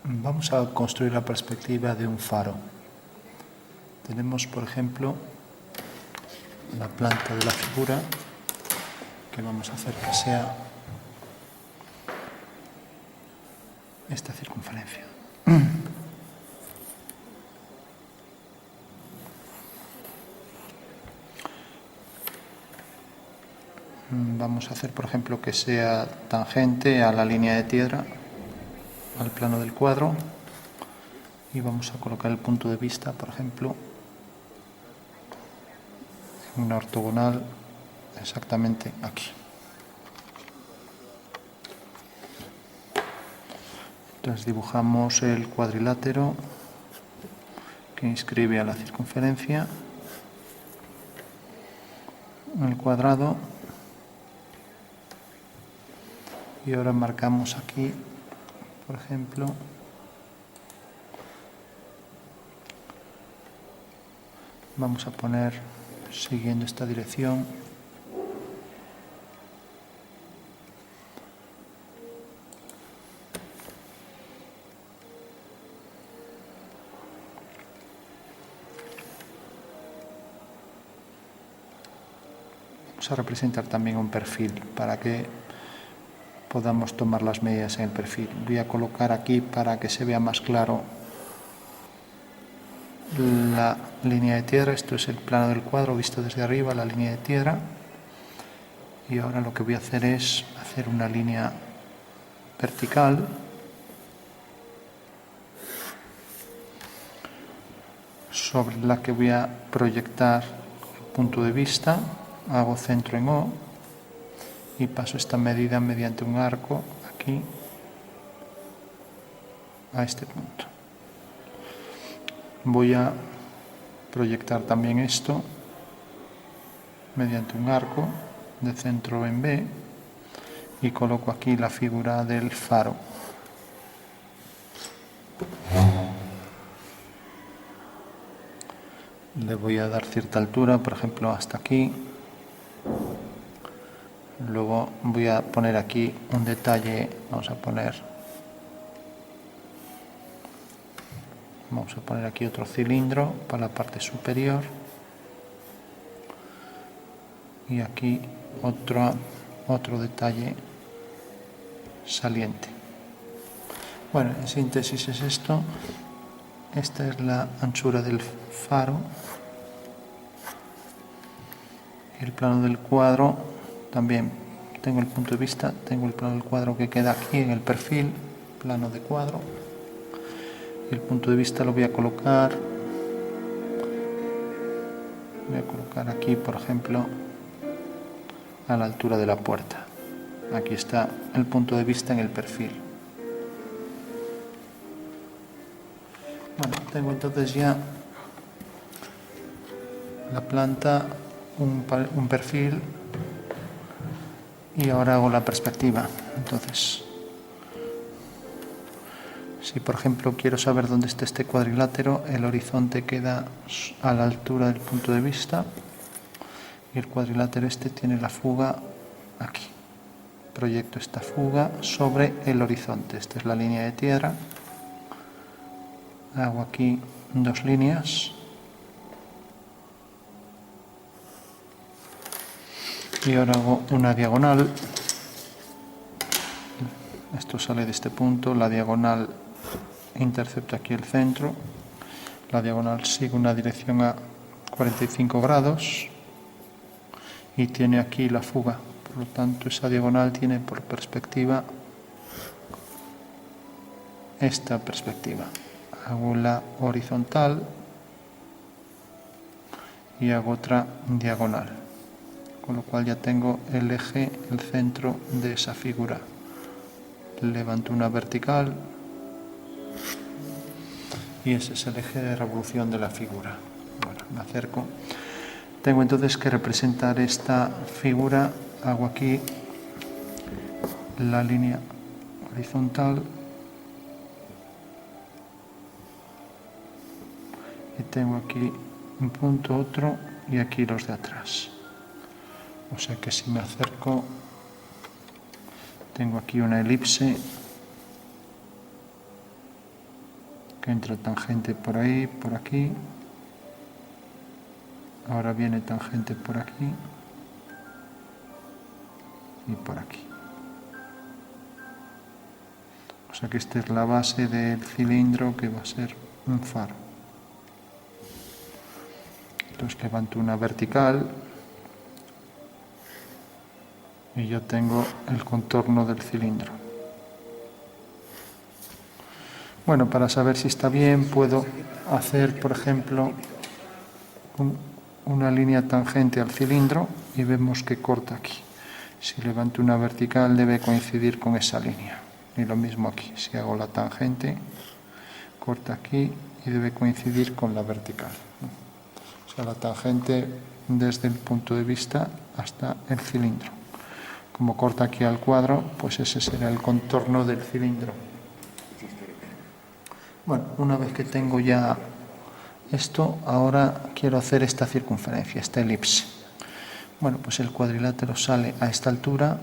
Vamos a construir la perspectiva de un faro. Tenemos, por ejemplo, la planta de la figura, que vamos a hacer que sea esta circunferencia. Vamos a hacer, por ejemplo, que sea tangente a la línea de tierra, al plano del cuadro, y vamos a colocar el punto de vista, por ejemplo, en una ortogonal exactamente aquí. Entonces dibujamos el cuadrilátero que inscribe a la circunferencia, el cuadrado, y ahora marcamos aquí, por ejemplo, vamos a poner, siguiendo esta dirección, vamos a representar también un perfil para que podamos tomar las medidas en el perfil. Voy a colocar aquí para que se vea más claro la línea de tierra. Esto es el plano del cuadro visto desde arriba, la línea de tierra. Y ahora lo que voy a hacer es hacer una línea vertical sobre la que voy a proyectar el punto de vista. Hago centro en O y paso esta medida mediante un arco aquí a este punto. Voy a proyectar también esto mediante un arco de centro en B y coloco aquí la figura del faro. Le voy a dar cierta altura, por ejemplo hasta aquí. Luego voy a poner aquí un detalle, vamos a poner aquí otro cilindro para la parte superior y aquí otro detalle saliente. Bueno, en síntesis es esto. Esta es la anchura del faro. El plano del cuadro también tengo el punto de vista, tengo el plano del cuadro que queda aquí en el perfil, plano de cuadro. El punto de vista lo voy a colocar aquí, por ejemplo, a la altura de la puerta. Aquí está el punto de vista en el perfil. Bueno, tengo entonces ya la planta, un perfil, y ahora hago la perspectiva. Entonces, si por ejemplo quiero saber dónde está este cuadrilátero, el horizonte queda a la altura del punto de vista y el cuadrilátero este tiene la fuga aquí. Proyecto esta fuga sobre el horizonte. Esta es la línea de tierra. Hago aquí dos líneas y ahora hago una diagonal. Esto sale de este punto, la diagonal intercepta aquí el centro, la diagonal sigue una dirección a 45 grados y tiene aquí la fuga. Por lo tanto, esa diagonal tiene por perspectiva esta perspectiva. Hago la horizontal y hago otra diagonal, con lo cual ya tengo el eje, el centro de esa figura. Levanto una vertical y ese es el eje de revolución de la figura. Bueno, me acerco. Tengo entonces que representar esta figura. Hago aquí la línea horizontal y tengo aquí un punto, otro y aquí los de atrás. O sea que si me acerco, tengo aquí una elipse que entra tangente por ahí, por aquí. Ahora viene tangente por aquí y por aquí. O sea que esta es la base del cilindro que va a ser un faro. Entonces levanto una vertical y ya tengo el contorno del cilindro. Bueno, para saber si está bien puedo hacer, por ejemplo, una línea tangente al cilindro y vemos que corta aquí. Si levanto una vertical debe coincidir con esa línea. Y lo mismo aquí, si hago la tangente, corta aquí y debe coincidir con la vertical. O sea, la tangente desde el punto de vista hasta el cilindro. Como corta aquí al cuadro, pues ese será el contorno del cilindro. Bueno, una vez que tengo ya esto, ahora quiero hacer esta circunferencia, esta elipse. Bueno, pues el cuadrilátero sale a esta altura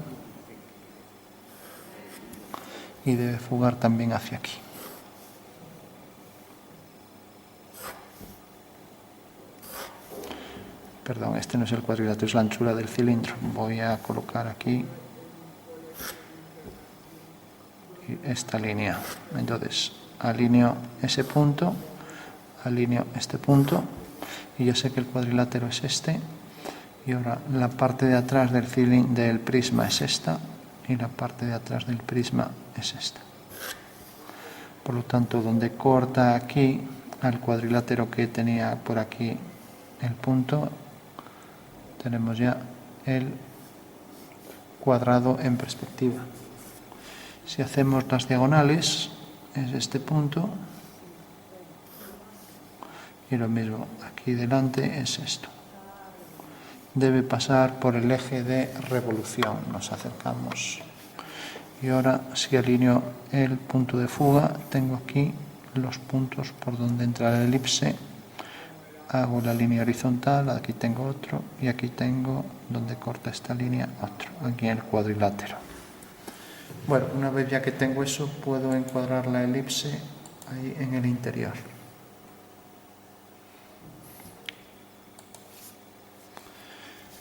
y debe fugar también hacia aquí. Perdón, este no es el cuadrilátero, es la anchura del cilindro. Voy a colocar aquí esta línea. Entonces, alineo ese punto, alineo este punto y yo sé que el cuadrilátero es este. Y ahora la parte de atrás del prisma es esta y la parte de atrás del prisma es esta. Por lo tanto, donde corta aquí al cuadrilátero que tenía por aquí el punto, tenemos ya el cuadrado en perspectiva. Si hacemos las diagonales, es este punto y lo mismo, aquí delante es esto. Debe pasar por el eje de revolución, nos acercamos. Y ahora, si alineo el punto de fuga, tengo aquí los puntos por donde entra la elipse. Hago la línea horizontal, aquí tengo otro, y aquí tengo donde corta esta línea otro, aquí en el cuadrilátero. Bueno, una vez ya que tengo eso, puedo encuadrar la elipse ahí en el interior.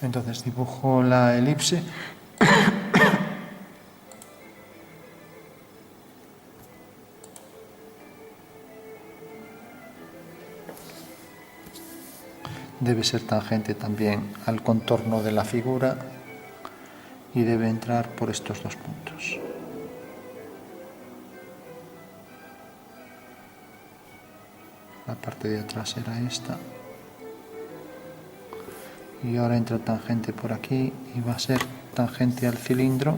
Entonces dibujo la elipse. Debe ser tangente también al contorno de la figura y debe entrar por estos dos puntos. La parte de atrás será esta. Y ahora entra tangente por aquí y va a ser tangente al cilindro,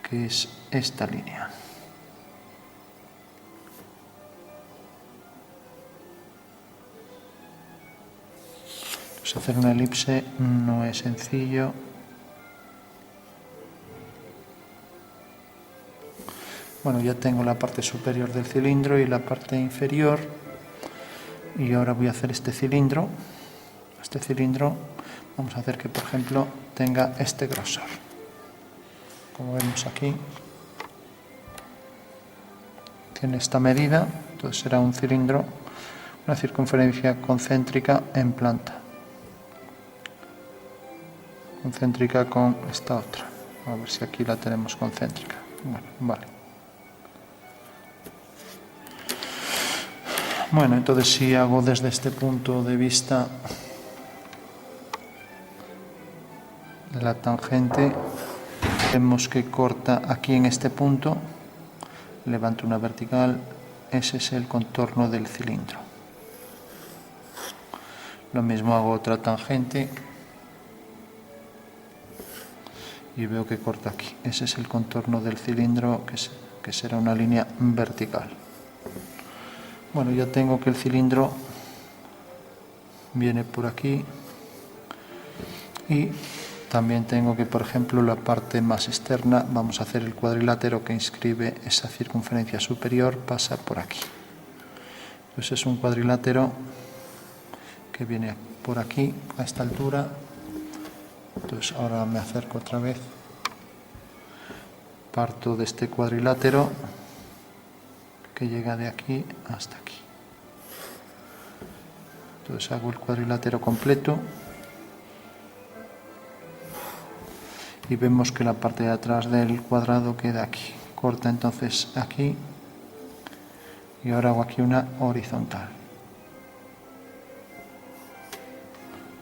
que es esta línea. Pues hacer una elipse no es sencillo. Bueno, ya tengo la parte superior del cilindro y la parte inferior. Y ahora voy a hacer este cilindro. Este cilindro vamos a hacer que, por ejemplo, tenga este grosor. Como vemos aquí, tiene esta medida, entonces será un cilindro, una circunferencia concéntrica en planta. Concéntrica con esta otra. A ver si aquí la tenemos concéntrica. Bueno, vale. Bueno, entonces si hago desde este punto de vista la tangente, vemos que corta aquí en este punto, levanto una vertical, ese es el contorno del cilindro. Lo mismo hago otra tangente y veo que corta aquí. Ese es el contorno del cilindro, que será una línea vertical. Bueno, ya tengo que el cilindro viene por aquí y también tengo que, por ejemplo, la parte más externa, vamos a hacer el cuadrilátero que inscribe esa circunferencia superior, pasa por aquí. Entonces es un cuadrilátero que viene por aquí, a esta altura. Entonces ahora me acerco otra vez, parto de este cuadrilátero que llega de aquí hasta aquí. Entonces hago el cuadrilátero completo y vemos que la parte de atrás del cuadrado queda aquí. Corta entonces aquí y ahora hago aquí una horizontal.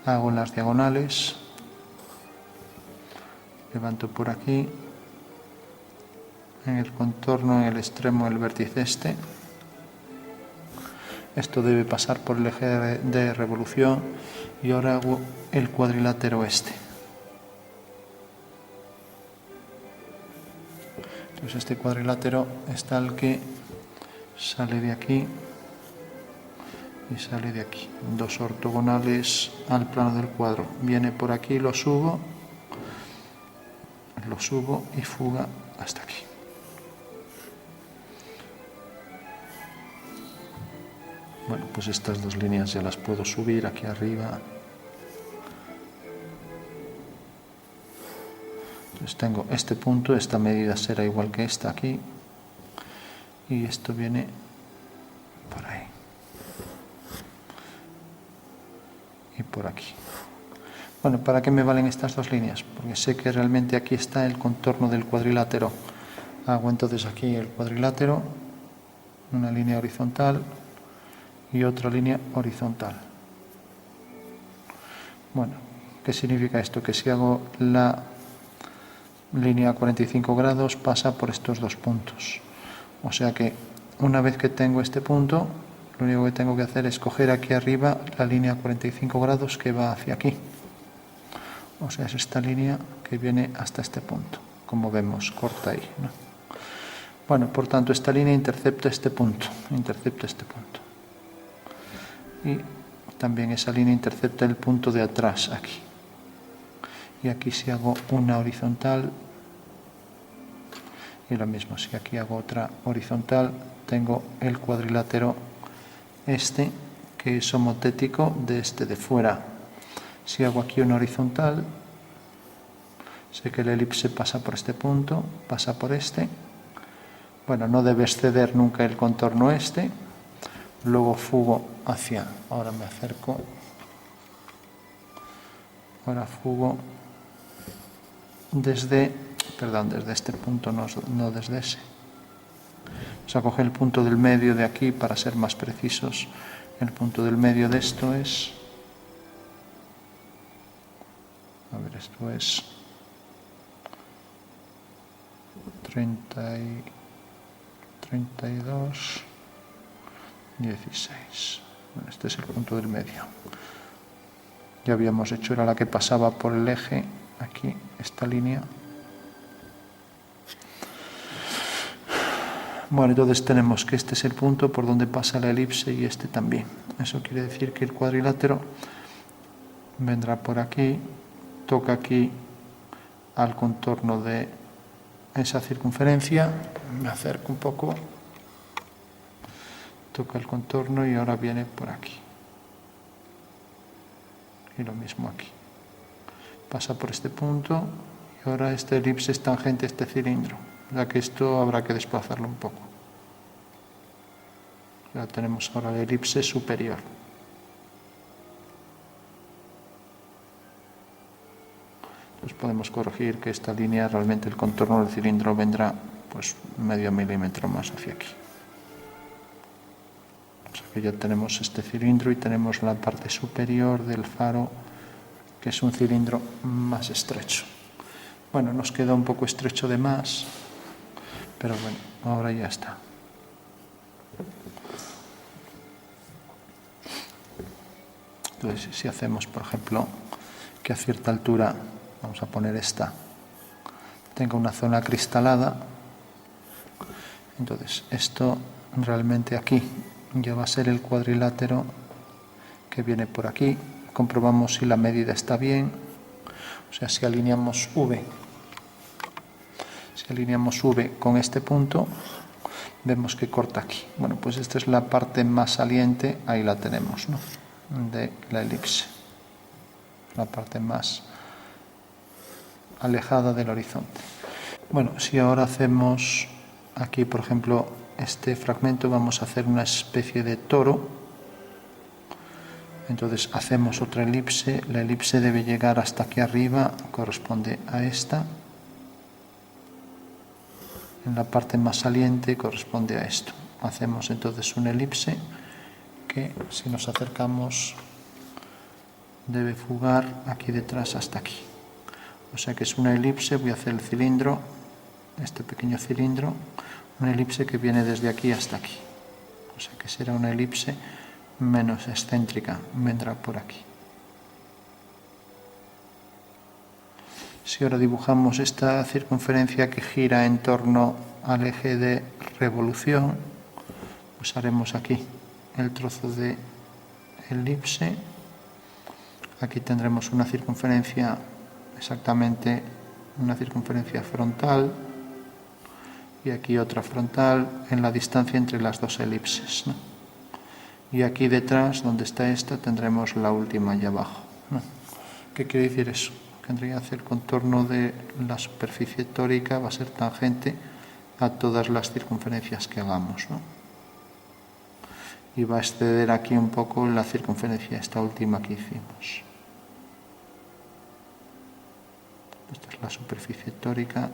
Hago las diagonales, levanto por aquí, en el contorno, en el extremo del vértice este. Esto debe pasar por el eje de revolución y ahora hago el cuadrilátero este. Entonces este cuadrilátero es tal que sale de aquí y sale de aquí. Dos ortogonales al plano del cuadro. Viene por aquí, lo subo y fuga hasta aquí. Bueno, pues estas dos líneas ya las puedo subir aquí arriba. Entonces tengo este punto, esta medida será igual que esta aquí. Y esto viene por ahí. Y por aquí. Bueno, ¿para qué me valen estas dos líneas? Porque sé que realmente aquí está el contorno del cuadrilátero. Hago entonces aquí el cuadrilátero, una línea horizontal y otra línea horizontal. Bueno, ¿qué significa esto? Que si hago la línea a 45 grados pasa por estos dos puntos. O sea que una vez que tengo este punto, lo único que tengo que hacer es coger aquí arriba la línea a 45 grados que va hacia aquí. O sea, es esta línea que viene hasta este punto. Como vemos, corta ahí, ¿no? Bueno, por tanto, esta línea intercepta este punto. Y también esa línea intercepta el punto de atrás aquí. Y aquí si hago una horizontal, y lo mismo, si aquí hago otra horizontal, tengo el cuadrilátero este, que es homotético de este de fuera. Si hago aquí una horizontal, sé que el elipse pasa por este punto, pasa por este. Bueno, no debe exceder nunca el contorno este. Luego fugo hacia, ahora me acerco, ahora fugo desde este punto, no desde ese. Vamos a coger el punto del medio de aquí para ser más precisos. El punto del medio de esto es, a ver, esto es 32, 16. Bueno, este es el punto del medio. Ya habíamos hecho, era la que pasaba por el eje, aquí, esta línea. Bueno, entonces tenemos que este es el punto por donde pasa la elipse y este también. Eso quiere decir que el cuadrilátero vendrá por aquí, toca aquí al contorno de esa circunferencia, me acerco un poco, toca el contorno y ahora viene por aquí. Y lo mismo aquí. Pasa por este punto y ahora este elipse es tangente a este cilindro. Ya que esto habrá que desplazarlo un poco. Ya tenemos ahora la elipse superior. Entonces podemos corregir que esta línea, realmente el contorno del cilindro vendrá pues medio milímetro más hacia aquí. O sea que ya tenemos este cilindro y tenemos la parte superior del faro, que es un cilindro más estrecho. Bueno, nos queda un poco estrecho de más, pero bueno, ahora ya está. Entonces, si hacemos, por ejemplo, que a cierta altura, vamos a poner esta, tenga una zona cristalada, entonces esto realmente aquí ya va a ser el cuadrilátero que viene por aquí. Comprobamos si la medida está bien, o sea, si alineamos V con este punto, vemos que corta aquí. Bueno, pues esta es la parte más saliente, ahí la tenemos, ¿no?, de la elipse, la parte más alejada del horizonte. Bueno, si ahora hacemos aquí, por ejemplo, este fragmento vamos a hacer una especie de toro. Entonces hacemos otra elipse, la elipse debe llegar hasta aquí arriba, corresponde a esta. En la parte más saliente corresponde a esto. Hacemos entonces una elipse que, si nos acercamos, debe fugar aquí detrás hasta aquí. O sea que es una elipse, voy a hacer el cilindro, este pequeño cilindro, una elipse que viene desde aquí hasta aquí. O sea que será una elipse menos excéntrica, vendrá por aquí. Si ahora dibujamos esta circunferencia que gira en torno al eje de revolución, pues haremos aquí el trozo de elipse. Aquí tendremos una circunferencia, exactamente una circunferencia frontal, y aquí otra frontal en la distancia entre las dos elipses, ¿no? Y aquí detrás, donde está esta, tendremos la última allá abajo, ¿no? ¿Qué quiere decir eso? Tendría que hacer el contorno de la superficie tórica, va a ser tangente a todas las circunferencias que hagamos, ¿no? Y va a exceder aquí un poco la circunferencia, esta última que hicimos. Esta es la superficie tórica.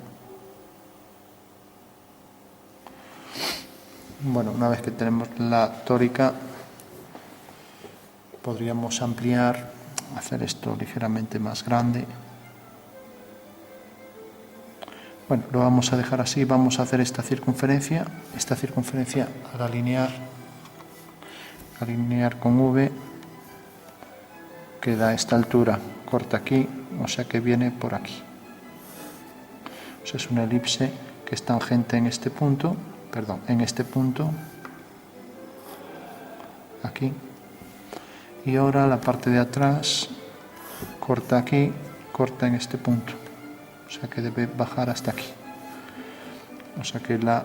Bueno, una vez que tenemos la tórica, podríamos ampliar, hacer esto ligeramente más grande. Bueno, lo vamos a dejar así, vamos a hacer esta circunferencia al alinear con V, queda a esta altura, corta aquí, o sea que viene por aquí. O sea, es una elipse que es tangente en este punto, aquí. Y ahora la parte de atrás corta aquí, corta en este punto. O sea que debe bajar hasta aquí. O sea que la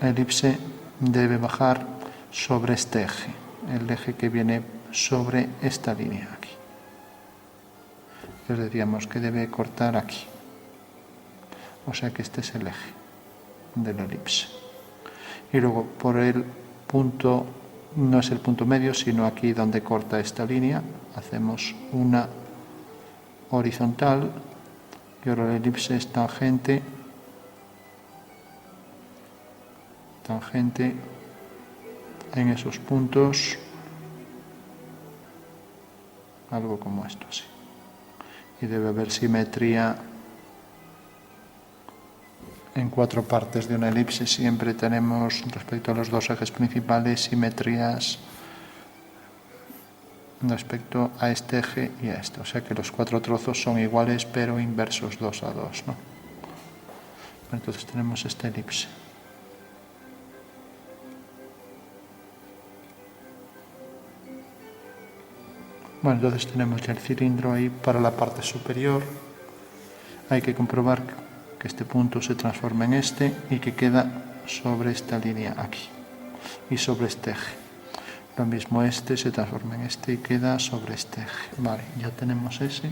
elipse debe bajar sobre este eje, el eje que viene sobre esta línea aquí. Entonces decíamos que debe cortar aquí. O sea que este es el eje de la elipse. Y luego por el punto, no es el punto medio, sino aquí donde corta esta línea, hacemos una horizontal, y ahora la elipse es tangente en esos puntos, algo como esto así. Y debe haber simetría en cuatro partes de una elipse. Siempre tenemos, respecto a los dos ejes principales, simetrías respecto a este eje y a este. O sea que los cuatro trozos son iguales pero inversos 2 a 2, ¿no? Entonces tenemos esta elipse. Bueno, entonces tenemos ya el cilindro ahí para la parte superior. Hay que comprobar que este punto se transforma en este y que queda sobre esta línea aquí y sobre este eje. Lo mismo este se transforma en este y queda sobre este eje. Vale, ya tenemos ese.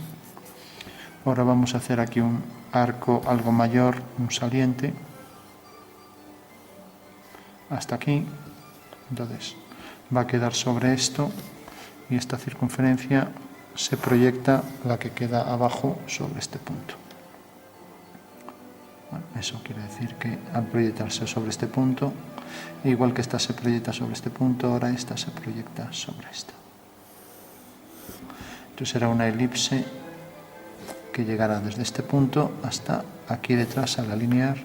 Ahora vamos a hacer aquí un arco algo mayor, un saliente, hasta aquí. Entonces va a quedar sobre esto y esta circunferencia se proyecta, la que queda abajo, sobre este punto. Bueno, eso quiere decir que al proyectarse sobre este punto, igual que esta se proyecta sobre este punto, ahora esta se proyecta sobre esta. Entonces será una elipse que llegará desde este punto hasta aquí detrás al alinear,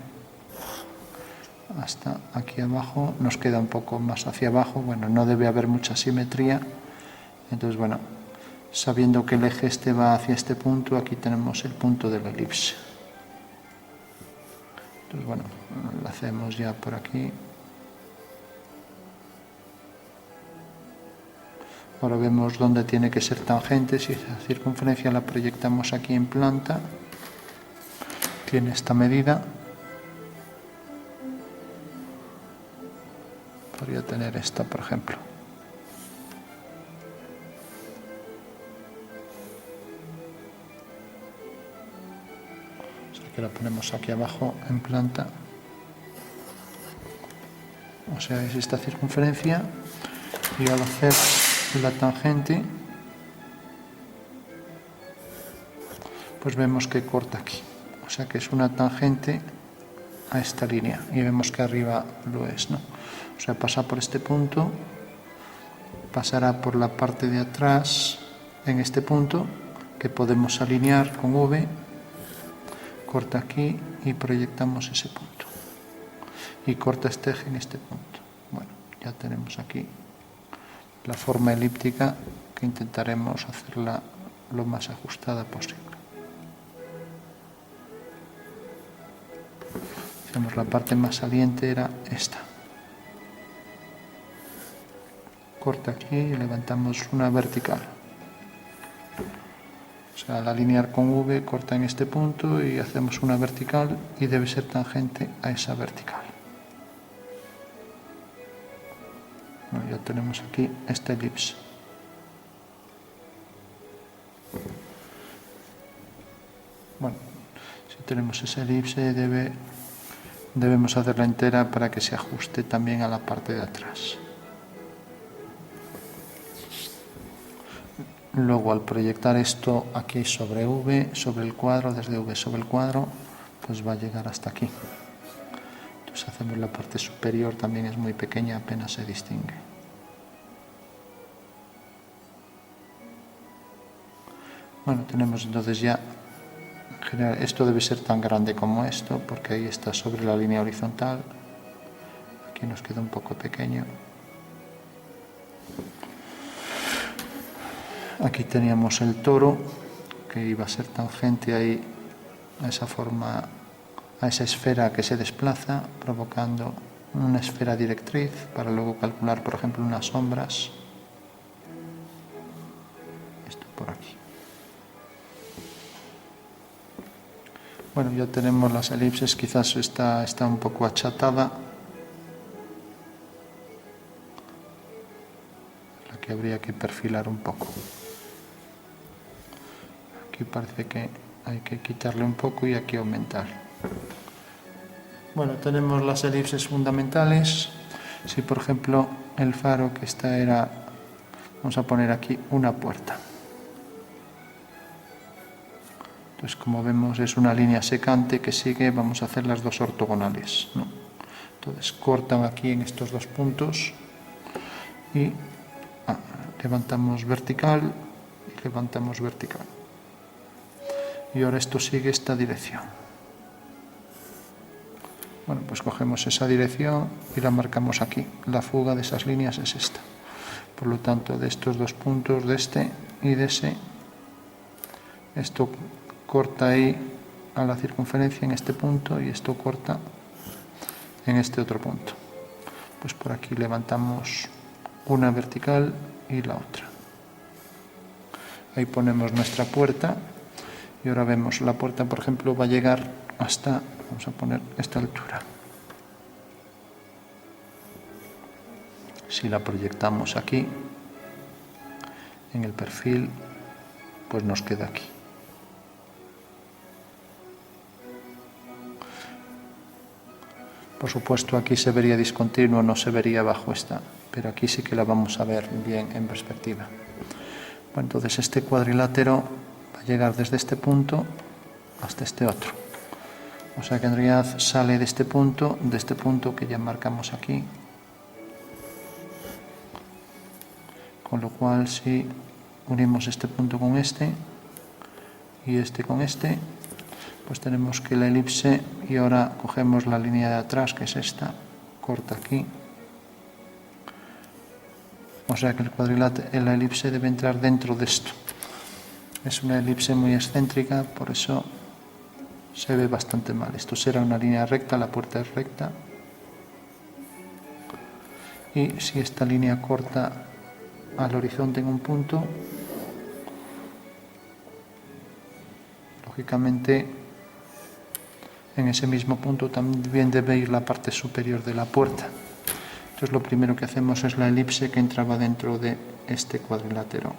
hasta aquí abajo. Nos queda un poco más hacia abajo, bueno, no debe haber mucha simetría. Entonces, bueno, sabiendo que el eje este va hacia este punto, aquí tenemos el punto de la elipse. Entonces, bueno, lo hacemos ya por aquí. Ahora vemos dónde tiene que ser tangente. Si esa circunferencia la proyectamos aquí en planta, tiene esta medida. Podría tener esta, por ejemplo. O sea que la ponemos aquí abajo en planta. O O sea, es esta circunferencia, y al hacer la tangente, pues vemos que corta aquí. O sea que es una tangente a esta línea, y vemos que arriba lo es, ¿no? O sea, pasa por este punto, pasará por la parte de atrás en este punto, que podemos alinear con V, corta aquí y proyectamos ese punto. Y corta este eje en este punto. Bueno, ya tenemos aquí la forma elíptica, que intentaremos hacerla lo más ajustada posible. Digamos, la parte más saliente era esta. Corta aquí y levantamos una vertical. O sea, al alinear con V, corta en este punto y hacemos una vertical, y debe ser tangente a esa vertical. Bueno, ya tenemos aquí esta elipse. Bueno, si tenemos esa elipse, debemos hacerla entera para que se ajuste también a la parte de atrás. Luego, al proyectar esto aquí sobre V, sobre el cuadro, desde V sobre el cuadro, pues va a llegar hasta aquí. Entonces hacemos la parte superior, también es muy pequeña, apenas se distingue. Bueno, tenemos entonces ya, en general, esto debe ser tan grande como esto, porque ahí está sobre la línea horizontal. Aquí nos queda un poco pequeño. Aquí teníamos el toro, que iba a ser tangente ahí a esa forma, a esa esfera que se desplaza, provocando una esfera directriz para luego calcular, por ejemplo, unas sombras. Esto por aquí. Bueno, ya tenemos las elipses, quizás está un poco achatada, la que habría que perfilar un poco. Aquí parece que hay que quitarle un poco y aquí aumentar. Bueno, tenemos las elipses fundamentales. Si por ejemplo el faro que esta era, vamos a poner aquí una puerta. Entonces, como vemos, es una línea secante que sigue, vamos a hacer las dos ortogonales, ¿no? Entonces cortan aquí en estos dos puntos y levantamos vertical y levantamos vertical. Y ahora esto sigue esta dirección. Bueno, pues cogemos esa dirección y la marcamos aquí. La fuga de esas líneas es esta. Por lo tanto, de estos dos puntos, de este y de ese, esto corta ahí a la circunferencia en este punto y esto corta en este otro punto. Pues por aquí levantamos una vertical y la otra. Ahí ponemos nuestra puerta. Y ahora vemos, la puerta, por ejemplo, va a llegar hasta, vamos a poner esta altura. Si la proyectamos aquí, en el perfil, pues nos queda aquí. Por supuesto, aquí se vería discontinuo, no se vería bajo esta, pero aquí sí que la vamos a ver bien en perspectiva. Bueno, entonces este cuadrilátero va a llegar desde este punto hasta este otro. O sea que en realidad sale de este punto que ya marcamos aquí. Con lo cual, si unimos este punto con este y este con este, pues tenemos que la elipse, y ahora cogemos la línea de atrás, que es esta, corta aquí. O sea que el cuadrilátero, la elipse debe entrar dentro de esto. Es una elipse muy excéntrica, por eso se ve bastante mal. Esto será una línea recta, la puerta es recta. Y si esta línea corta al horizonte en un punto, lógicamente en ese mismo punto también debe ir la parte superior de la puerta. Entonces lo primero que hacemos es la elipse que entraba dentro de este cuadrilátero,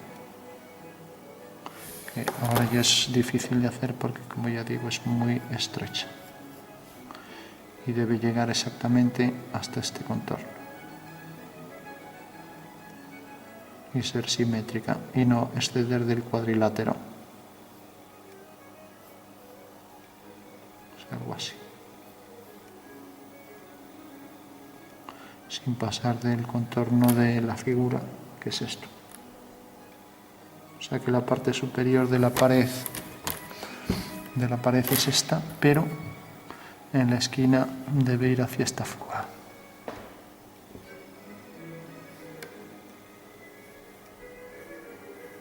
que ahora ya es difícil de hacer porque, como ya digo, es muy estrecha y debe llegar exactamente hasta este contorno. y ser simétrica y no exceder del cuadrilátero. O sea, algo así. Sin pasar del contorno de la figura, que es esto. O sea que la parte superior de la pared es esta, pero en la esquina debe ir hacia esta fuga.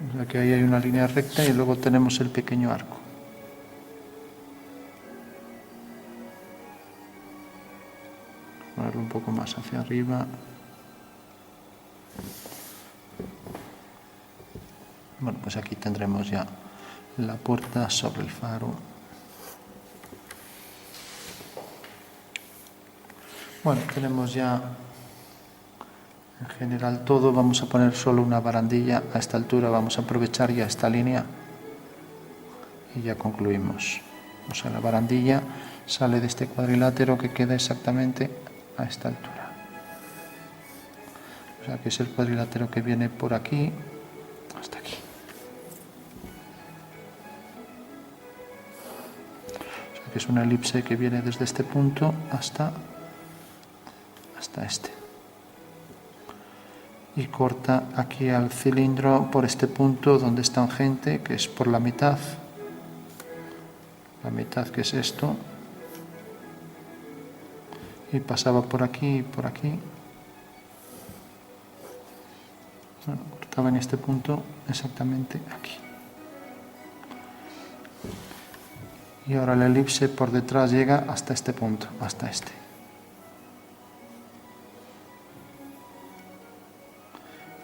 O sea que ahí hay una línea recta y luego tenemos el pequeño arco. Ponerlo un poco más hacia arriba. Bueno, pues aquí tendremos ya la puerta sobre el faro. Bueno, tenemos ya en general todo. Vamos a poner solo una barandilla a esta altura. Vamos a aprovechar ya esta línea y ya concluimos. O sea, la barandilla sale de este cuadrilátero que queda exactamente a esta altura. O sea, que es el cuadrilátero que viene por aquí hasta aquí. O sea, que es una elipse que viene desde este punto hasta este. Y corta aquí al cilindro por este punto donde es tangente, que es por la mitad que es esto, y pasaba por aquí y por aquí. Bueno, cortaba en este punto exactamente aquí. Y ahora la elipse por detrás llega hasta este punto, hasta este.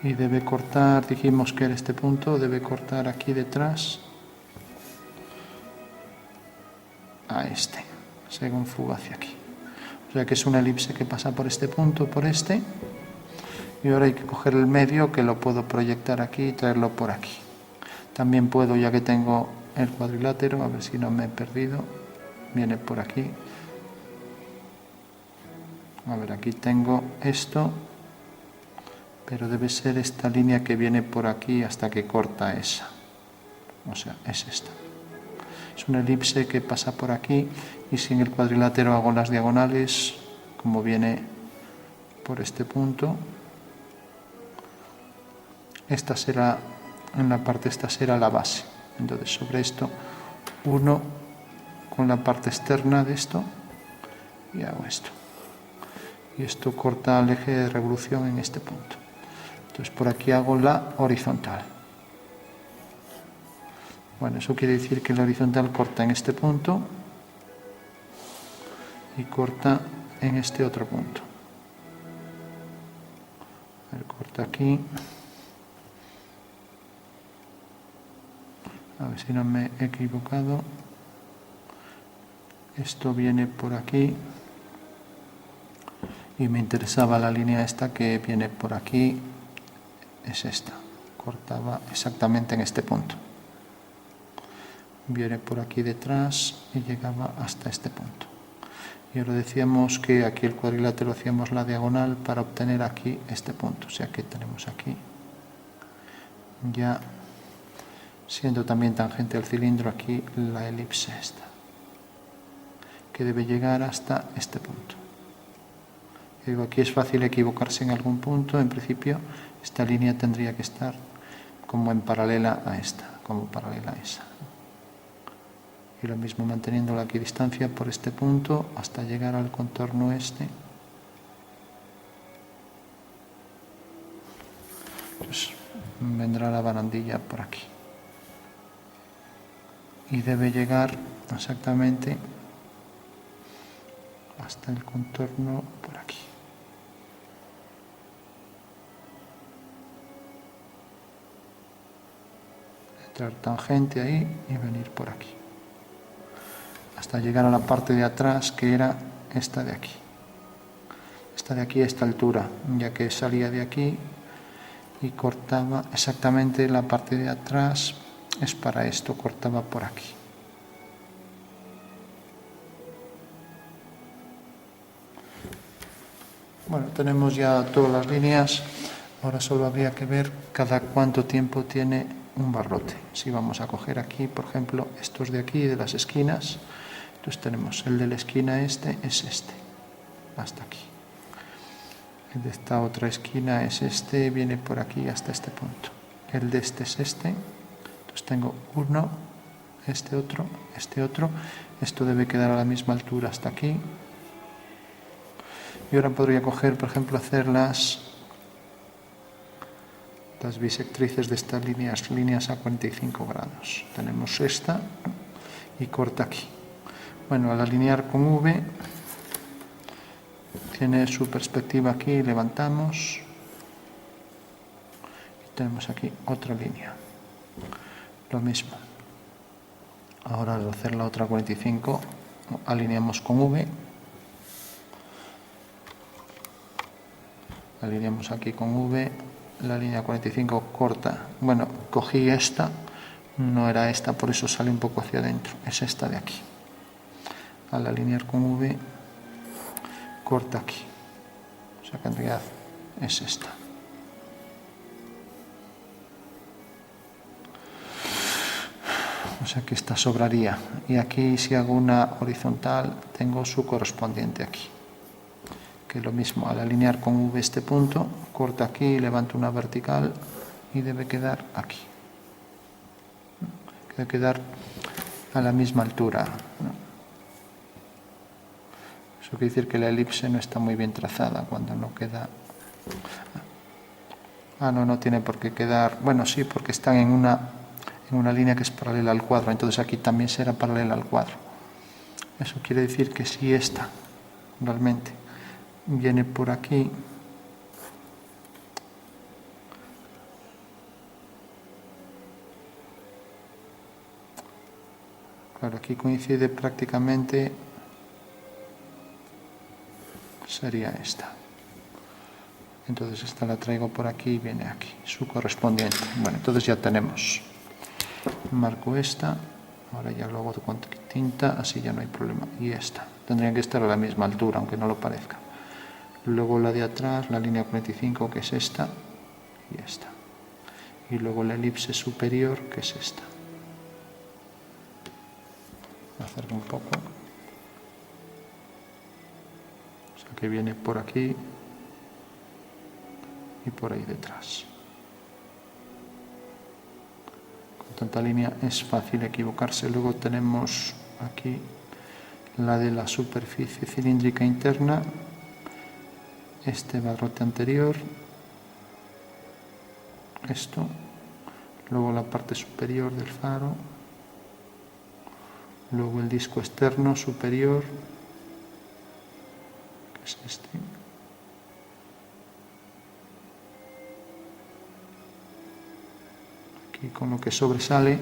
Y debe cortar, dijimos que era este punto, debe cortar aquí detrás a este, según fuga hacia aquí. O sea que es una elipse que pasa por este punto, por este, y ahora hay que coger el medio, que lo puedo proyectar aquí y traerlo por aquí. También puedo, ya que tengo el cuadrilátero, a ver si no me he perdido, viene por aquí. A ver, aquí tengo esto, pero debe ser esta línea que viene por aquí hasta que corta esa. O sea, es esta. Es una elipse que pasa por aquí y si en el cuadrilátero hago las diagonales, como viene por este punto, esta será, en la parte esta será la base. Entonces sobre esto uno con la parte externa de esto y hago esto. Y esto corta el eje de revolución en este punto. Entonces por aquí hago la horizontal. Bueno, eso quiere decir que la horizontal corta en este punto y corta en este otro punto. A ver, corta aquí. A ver si no me he equivocado. Esto viene por aquí. Y me interesaba la línea esta que viene por aquí. Es esta. Cortaba exactamente en este punto. Viene por aquí detrás y llegaba hasta este punto. Y ahora decíamos que aquí el cuadrilátero hacíamos la diagonal para obtener aquí este punto. O sea que tenemos aquí ya, siendo también tangente al cilindro, aquí la elipse esta, que debe llegar hasta este punto. Y digo, aquí es fácil equivocarse en algún punto. En principio esta línea tendría que estar como en paralela a esta, como paralela a esa. Y lo mismo manteniendo la equidistancia por este punto hasta llegar al contorno este. Pues vendrá la barandilla por aquí. Y debe llegar exactamente hasta el contorno por aquí. Entrar tangente ahí y venir por aquí. Hasta llegar a la parte de atrás, que era esta de aquí. Esta de aquí a esta altura, ya que salía de aquí y cortaba exactamente la parte de atrás, es para esto, cortaba por aquí. Bueno, tenemos ya todas las líneas. Ahora solo habría que ver cada cuánto tiempo tiene un barrote. Si vamos a coger aquí, por ejemplo, estos de aquí, de las esquinas, entonces tenemos el de la esquina este, es este, hasta aquí. El de esta otra esquina es este, viene por aquí hasta este punto. El de este es este, entonces tengo uno, este otro, esto debe quedar a la misma altura hasta aquí. Y ahora podría coger, por ejemplo, hacer las bisectrices de estas líneas a 45 grados. Tenemos esta y corta aquí. Bueno, al alinear con V, tiene su perspectiva aquí, levantamos y tenemos aquí otra línea. Lo mismo. Ahora al hacer la otra 45, alineamos con V. Alineamos aquí con V, la línea 45 corta. Bueno, cogí esta, no era esta, por eso sale un poco hacia adentro, es esta de aquí. Al alinear con V, corta aquí. O sea que en realidad es esta. O sea que esta sobraría. Y aquí si hago una horizontal, tengo su correspondiente aquí. Que lo mismo, al alinear con V este punto, corta aquí, levanto una vertical y debe quedar aquí. Debe quedar a la misma altura, ¿no? Eso quiere decir que la elipse no está muy bien trazada cuando no queda... no tiene por qué quedar... Bueno, sí, porque están en una línea que es paralela al cuadro, entonces aquí también será paralela al cuadro. Eso quiere decir que si esta realmente viene por aquí, claro, aquí coincide prácticamente, sería esta. Entonces esta la traigo por aquí y viene aquí, su correspondiente. Bueno, entonces ya tenemos. Marco esta, ahora ya lo hago con tinta, así ya no hay problema. Y esta, tendrían que estar a la misma altura, aunque no lo parezca. Luego la de atrás, la línea 45, que es esta, y esta. Y luego la elipse superior, que es esta. Acerco un poco. O sea que viene por aquí y por ahí detrás. Con tanta línea es fácil equivocarse. Luego tenemos aquí la de la superficie cilíndrica interna, este barrote anterior, esto, luego la parte superior del faro, luego el disco externo superior, que es este, aquí con lo que sobresale,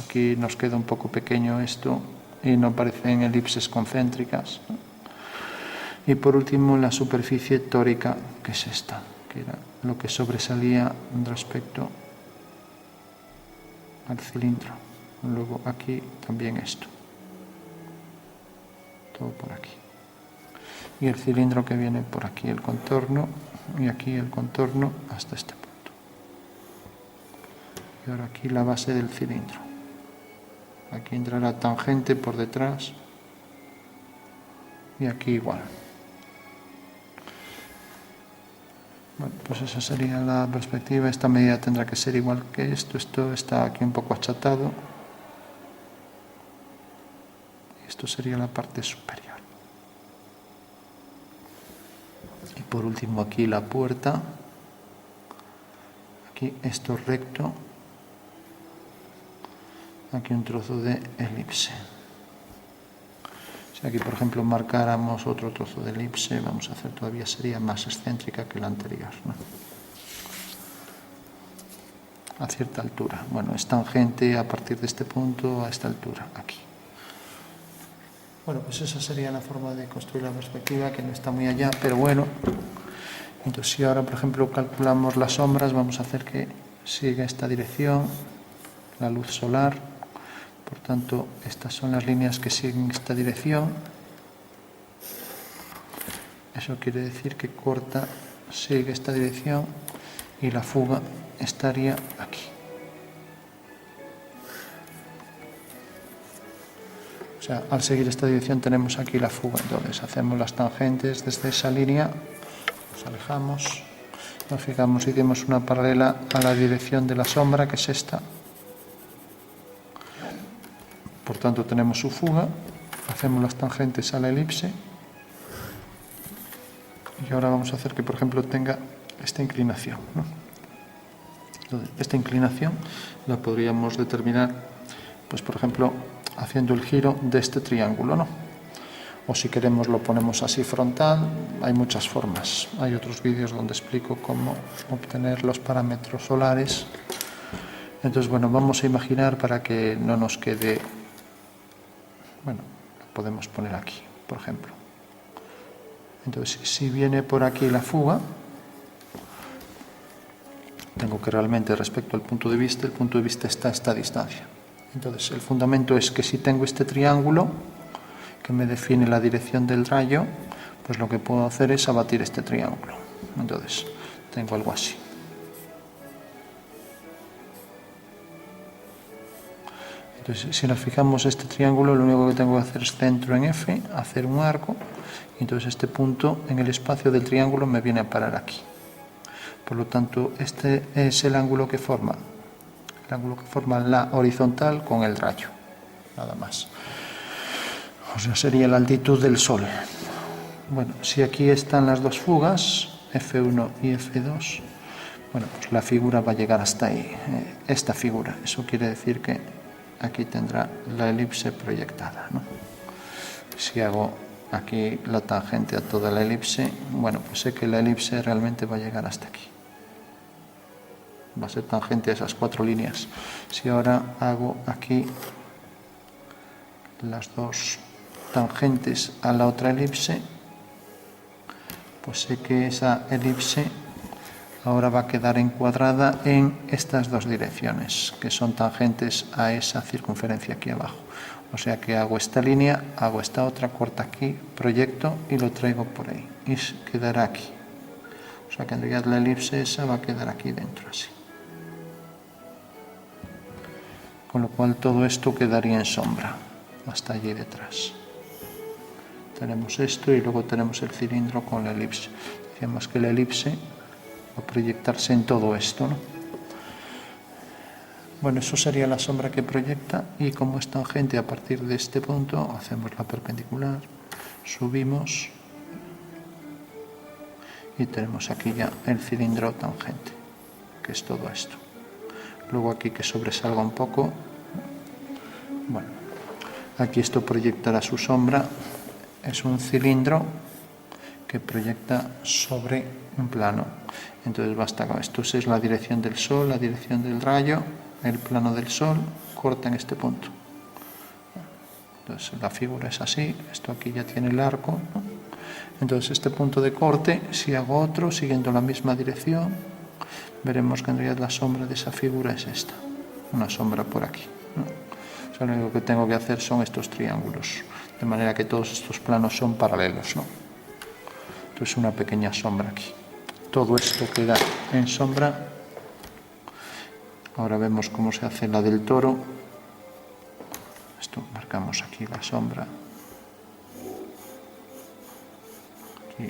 aquí nos queda un poco pequeño esto y no aparecen elipses concéntricas. Y por último la superficie tórica, que es esta, que era lo que sobresalía respecto al cilindro. Luego aquí también esto, todo por aquí. Y el cilindro que viene por aquí, el contorno, y aquí el contorno hasta este punto. Y ahora aquí la base del cilindro. Aquí entra la tangente por detrás y aquí igual. Bueno, pues esa sería la perspectiva. Esta medida tendrá que ser igual que esto. Esto está aquí un poco achatado. Esto sería la parte superior. Y por último aquí la puerta. Aquí esto recto. Aquí un trozo de elipse. Si aquí, por ejemplo, marcáramos otro trozo de elipse, vamos a hacer todavía, sería más excéntrica que la anterior, ¿no? A cierta altura. Bueno, es tangente a partir de este punto a esta altura, aquí. Bueno, pues esa sería la forma de construir la perspectiva, que no está muy allá, pero bueno. Entonces, si ahora, por ejemplo, calculamos las sombras, vamos a hacer que siga esta dirección, la luz solar. Por tanto, estas son las líneas que siguen esta dirección. Eso quiere decir que corta, sigue esta dirección y la fuga estaría aquí. O sea, al seguir esta dirección tenemos aquí la fuga. Entonces hacemos las tangentes desde esa línea, nos alejamos, nos fijamos y hicimos una paralela a la dirección de la sombra, que es esta. Por tanto tenemos su fuga, hacemos las tangentes a la elipse y ahora vamos a hacer que, por ejemplo, tenga esta inclinación, ¿no? Entonces, esta inclinación la podríamos determinar, pues por ejemplo, haciendo el giro de este triángulo, ¿no? O si queremos lo ponemos así frontal. Hay muchas formas. Hay otros vídeos donde explico cómo obtener los parámetros solares. Entonces, bueno, vamos a imaginar para que no nos quede... Bueno, lo podemos poner aquí, por ejemplo. Entonces, si viene por aquí la fuga, tengo que realmente, respecto al punto de vista, el punto de vista está a esta distancia. Entonces, el fundamento es que si tengo este triángulo que me define la dirección del rayo, pues lo que puedo hacer es abatir este triángulo. Entonces, tengo algo así. Entonces, si nos fijamos, este triángulo, lo único que tengo que hacer es centro en F, hacer un arco, y entonces este punto en el espacio del triángulo me viene a parar aquí. Por lo tanto, este es el ángulo que forma la horizontal con el rayo, nada más. O sea, sería la altitud del Sol. Bueno, si aquí están las dos fugas, F1 y F2, bueno, pues la figura va a llegar hasta ahí, esta figura. Eso quiere decir que aquí tendrá la elipse proyectada, ¿no? Si hago aquí la tangente a toda la elipse, bueno, pues sé que la elipse realmente va a llegar hasta aquí. Va a ser tangente a esas 4 líneas. Si ahora hago aquí las dos tangentes a la otra elipse, pues sé que esa elipse ahora va a quedar encuadrada en estas dos direcciones, que son tangentes a esa circunferencia aquí abajo. O sea que hago esta línea, hago esta otra, corto aquí, proyecto y lo traigo por ahí. Y quedará aquí. O sea que en realidad la elipse esa va a quedar aquí dentro, así. Con lo cual todo esto quedaría en sombra, hasta allí detrás. Tenemos esto y luego tenemos el cilindro con la elipse. Decíamos que la elipse va a proyectarse en todo esto, ¿no? Bueno, eso sería la sombra que proyecta, y como es tangente a partir de este punto, hacemos la perpendicular, subimos y tenemos aquí ya el cilindro tangente, que es todo esto. Luego aquí que sobresalga un poco, bueno, aquí esto proyectará su sombra. Es un cilindro que proyecta sobre un plano. Entonces basta con esto. Esa es la dirección del Sol, la dirección del rayo, el plano del Sol, corta en este punto. Entonces la figura es así, esto aquí ya tiene el arco, ¿no? Entonces este punto de corte, si hago otro siguiendo la misma dirección, veremos que en realidad la sombra de esa figura es esta, una sombra por aquí, ¿no? O sea, lo único que tengo que hacer son estos triángulos, de manera que todos estos planos son paralelos, ¿no? Entonces una pequeña sombra aquí. Todo esto queda en sombra. Ahora vemos cómo se hace la del toro. Esto, marcamos aquí la sombra. Aquí.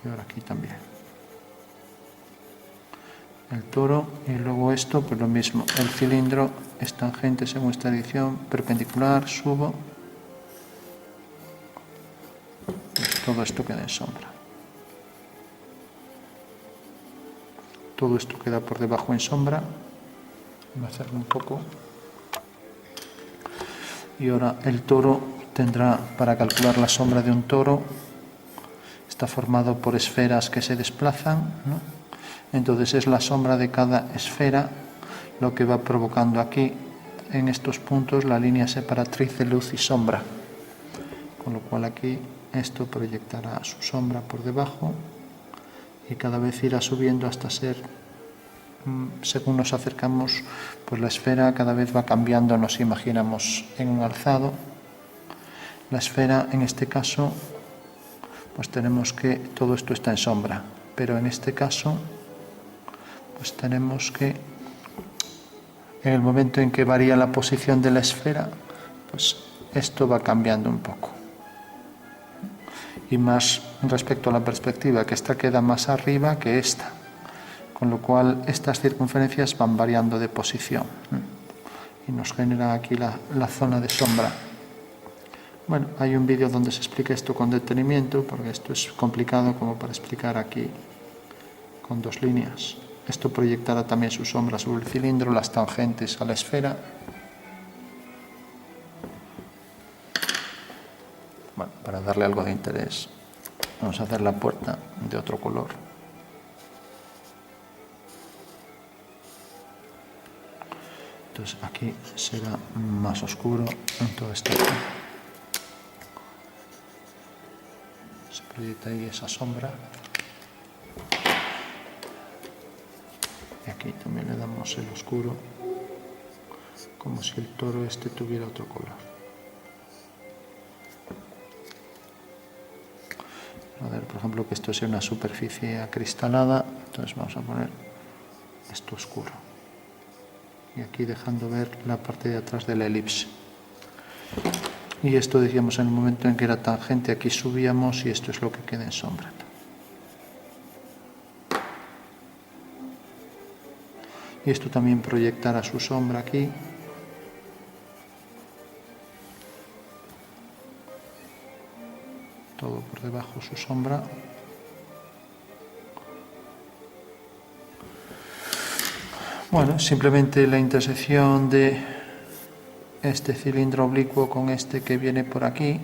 Y ahora aquí también. El toro, y luego esto, pues lo mismo. El cilindro es tangente según esta dirección, perpendicular, subo. Todo esto queda en sombra. Todo esto queda por debajo en sombra. Voy a hacerlo un poco. Y ahora el toro tendrá, para calcular la sombra de un toro, está formado por esferas que se desplazan, ¿no? Entonces es la sombra de cada esfera lo que va provocando aquí, en estos puntos, la línea separatriz de luz y sombra. Con lo cual aquí esto proyectará su sombra por debajo y cada vez irá subiendo hasta ser, según nos acercamos, pues la esfera cada vez va cambiando, nos imaginamos en un alzado. La esfera, en este caso, pues tenemos que todo esto está en sombra. pero en este caso pues tenemos que en el momento en que varía la posición de la esfera, pues esto va cambiando un poco. Y más respecto a la perspectiva, que esta queda más arriba que esta, con lo cual estas circunferencias van variando de posición y nos genera aquí la zona de sombra. Bueno, hay un vídeo donde se explica esto con detenimiento, porque esto es complicado como para explicar aquí con 2 líneas. Esto proyectará también su sombra sobre el cilindro, las tangentes a la esfera. Bueno, para darle algo de interés, vamos a hacer la puerta de otro color. Entonces aquí será más oscuro en todo este aquí. Se proyecta ahí esa sombra. Y aquí también le damos el oscuro, como si el toro este tuviera otro color. A ver, por ejemplo, que esto sea una superficie acristalada, entonces vamos a poner esto oscuro. Y aquí dejando ver la parte de atrás de la elipse. Y esto decíamos en el momento en que era tangente, aquí subíamos y esto es lo que queda en sombra. Y esto también proyectará su sombra aquí. Todo por debajo su sombra. Bueno, simplemente la intersección de este cilindro oblicuo con este que viene por aquí,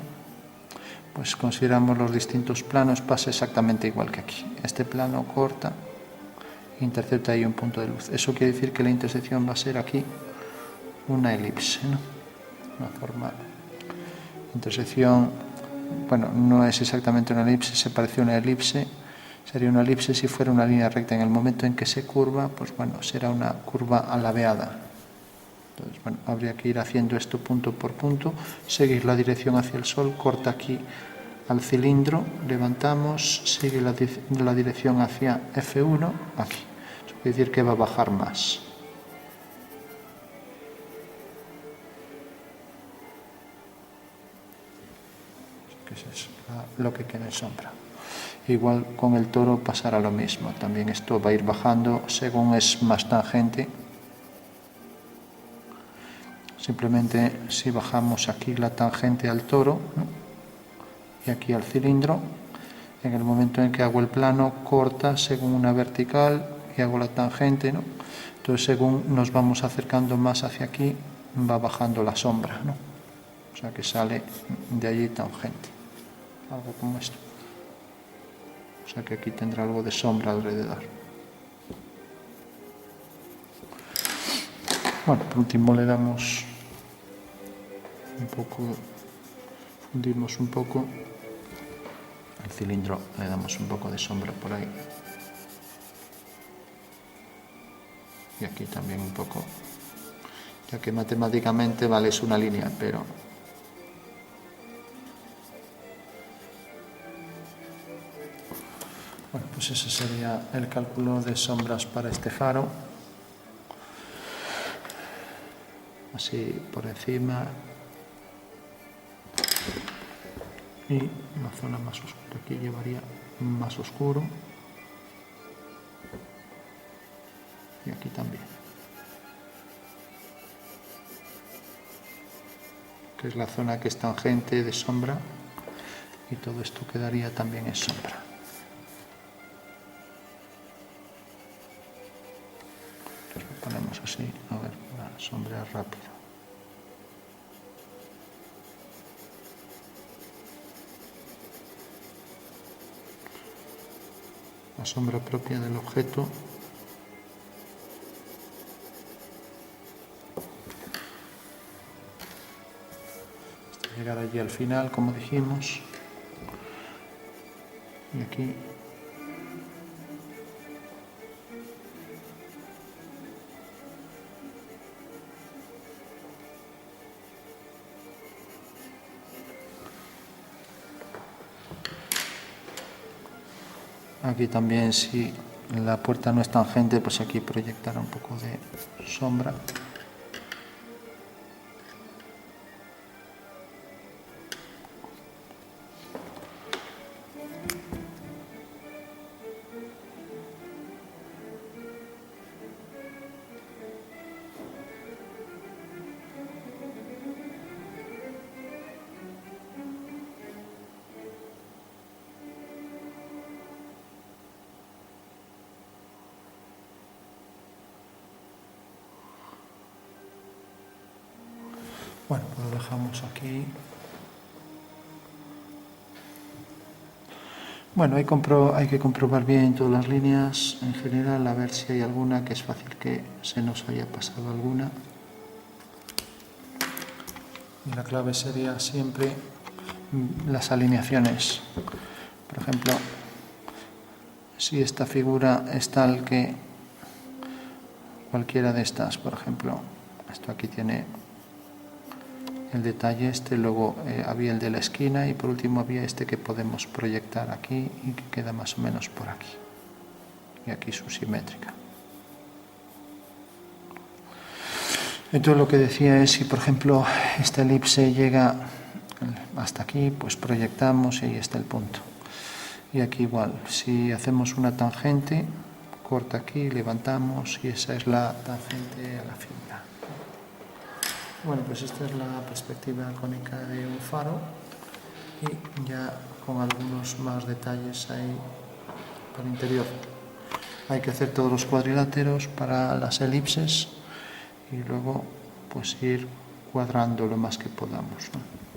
pues consideramos los distintos planos, pasa exactamente igual que aquí. Este plano corta, intercepta ahí un punto de luz. Eso quiere decir que la intersección va a ser aquí una elipse, ¿no? Una forma de intersección, bueno, no es exactamente una elipse, se parece a una elipse. Sería una elipse si fuera una línea recta. En el momento en que se curva, pues bueno, será una curva alabeada. Entonces, bueno, habría que ir haciendo esto punto por punto, seguir la dirección hacia el sol, corta aquí al cilindro, levantamos, sigue la dirección hacia F1, aquí. Eso quiere decir que va a bajar más. Eso es lo que queda en sombra. Igual con el toro pasará lo mismo, también esto va a ir bajando según es más tangente. Simplemente si bajamos aquí la tangente al toro, ¿no? Y aquí al cilindro, en el momento en que hago el plano corta según una vertical y hago la tangente, ¿no? Entonces según nos vamos acercando más hacia aquí va bajando la sombra, ¿no? O sea que sale de allí tangente, algo como esto. O sea que aquí tendrá algo de sombra alrededor. Bueno, por último le damos un poco, fundimos un poco el cilindro, le damos un poco de sombra por ahí. Y aquí también un poco, ya que matemáticamente vale es una línea, pero bueno, pues ese sería el cálculo de sombras para este faro. Así por encima. Y la zona más oscura aquí llevaría más oscuro. Y aquí también. Que es la zona que es tangente de sombra. Y todo esto quedaría también en sombra. Lo ponemos así, a ver, la sombra rápido. La sombra propia del objeto. Hasta llegar allí al final, como dijimos. Y aquí Aquí también, si la puerta no es tangente, pues aquí proyectará un poco de sombra. Bueno, pues lo dejamos aquí. Bueno, hay que comprobar bien todas las líneas en general, a ver si hay alguna, que es fácil que se nos haya pasado alguna. Y la clave sería siempre las alineaciones. Por ejemplo, si esta figura es tal que cualquiera de estas, por ejemplo, esto aquí tiene el detalle este, luego había el de la esquina y por último había este que podemos proyectar aquí y que queda más o menos por aquí. Y aquí su simétrica. Entonces lo que decía es, si por ejemplo esta elipse llega hasta aquí, pues proyectamos y ahí está el punto. Y aquí igual, si hacemos una tangente, corta aquí, levantamos y esa es la tangente a la figura. Bueno, pues esta es la perspectiva cónica de un faro y ya con algunos más detalles ahí por el interior. Hay que hacer todos los cuadriláteros para las elipses y luego pues ir cuadrando lo más que podamos, ¿no?